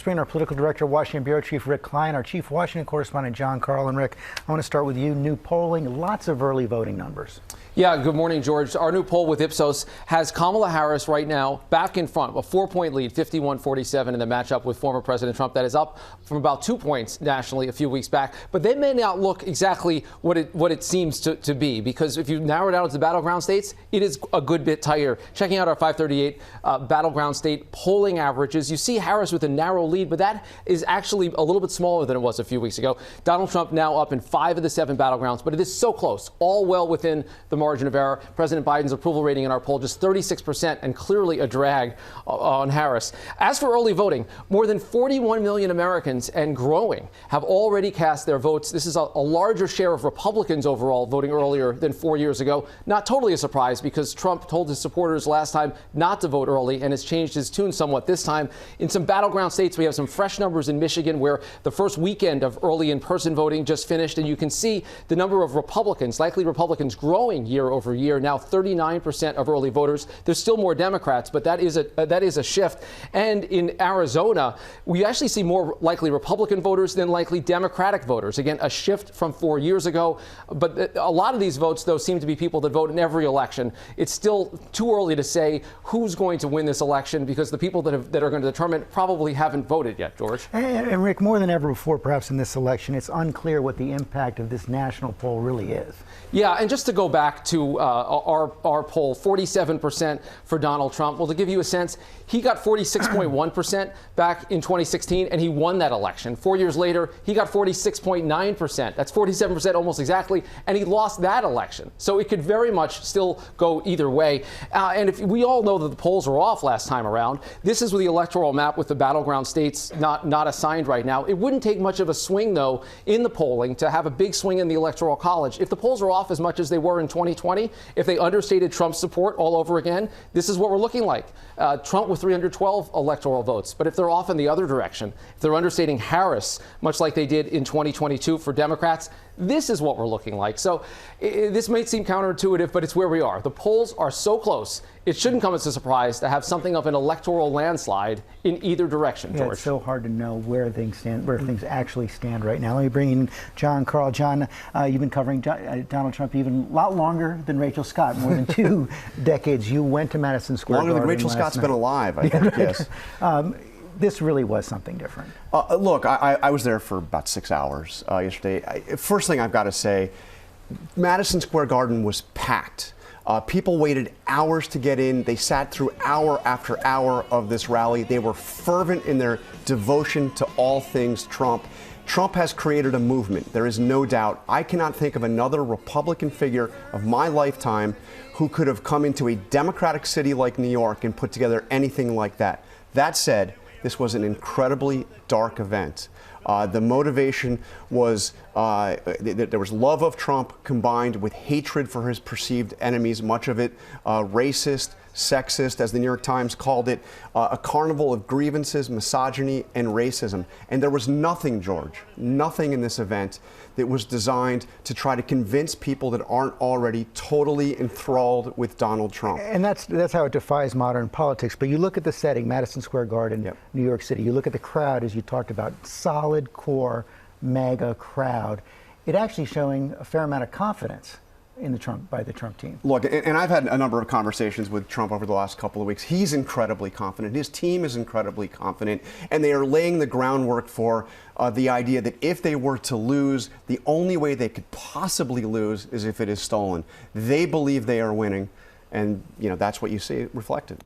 bring in our political director, Washington Bureau Chief Rick Klein, our chief Washington correspondent, John Carl. And Rick, I want to start with you. New polling, lots of early voting numbers. Yeah, good morning, George. Our new poll with Ipsos has Kamala Harris right now back in front, a 4-point lead, 51-47 in the matchup with former President Trump. That is up from about 2 points nationally a few weeks back. But they may not look exactly what it seems to be, because if you narrow it down to the battleground states, it is a good bit tighter. Checking out our 538 battleground state polling averages, you see Harris with a narrow lead, but that is actually a little bit smaller than it was a few weeks ago. Donald Trump now up in 5 of the 7 battlegrounds, but it is so close, all well within the margin of error. President Biden's approval rating in our poll just 36%, and clearly a drag on Harris. As for early voting, more than 41 million Americans and growing have already cast their votes. This is a larger share of Republicans overall voting earlier than 4 years ago. Not totally a surprise, because Trump told his supporters last time not to vote early and has changed his tune somewhat this time. In some battleground states, we have some fresh numbers in Michigan, where the first weekend of early in-person voting just finished, and you can see the number of Republicans, likely Republicans, growing year over year. Now 39% of early voters. There's still more Democrats, but that is a shift. And in Arizona, we actually see more likely Republican voters than likely Democratic voters. Again, a shift from 4 years ago. But a lot of these votes, though, seem to be people that vote in every election. It's still too early to say who's going to win this election, because the people that are going to determine probably haven't voted yet, George. And Rick, more than ever before, perhaps in this election, it's unclear what the impact of this national poll really is. Yeah, and just to go back to our poll, 47% for Donald Trump. Well, to give you a sense, he got 46.1% back in 2016, and he won that election. 4 years later, he got 46.9%. That's 47% almost exactly, and he lost that election. So it could very much still go either way. And if we all know that the polls were off last time around, this is with the electoral map with the battleground states not assigned right now. It wouldn't take much of a swing, though, in the polling to have a big swing in the Electoral College. If the polls are off as much as they were in 2020, if they understated Trump's support all over again, this is what we're looking like. Trump with 312 electoral votes. But if they're off in the other direction, if they're understating Harris, much like they did in 2022 for Democrats, this is what we're looking like. So this might seem counterintuitive, but it's where we are. The polls are so close, it shouldn't come as a surprise to have something of an electoral landslide in either direction, George. It's so hard to know where things stand, where things actually stand right now. Let me bring in John Carl. John, you've been covering Donald Trump even a lot longer than Rachel Scott, more than 2 decades. You went to Madison Square Garden. Longer than Rachel Scott's been alive, I think, yes. This really was something different. Look, I was there for about 6 hours yesterday. First thing I've got to say, Madison Square Garden was packed. People waited hours to get in. They sat through hour after hour of this rally. They were fervent in their devotion to all things Trump. Trump has created a movement. There is no doubt. I cannot think of another Republican figure of my lifetime who could have come into a Democratic city like New York and put together anything like that. That said, this was an incredibly dark event. The motivation was there was love of Trump combined with hatred for his perceived enemies, much of it racist, sexist, as the New York Times called it, a carnival of grievances, misogyny, and racism. And there was nothing, George, nothing in this event that was designed to try to convince people that aren't already totally enthralled with Donald Trump. And that's how it defies modern politics. But you look at the setting, Madison Square Garden, yep. New York City. You look at the crowd, as you talked about, solid core, mega crowd. It actually showing a fair amount of confidence in by the Trump team. Look, and I've had a number of conversations with Trump over the last couple of weeks. He's incredibly confident. His team is incredibly confident, and they are laying the groundwork for the idea that if they were to lose, the only way they could possibly lose is if it is stolen. They believe they are winning, and that's what you see reflected.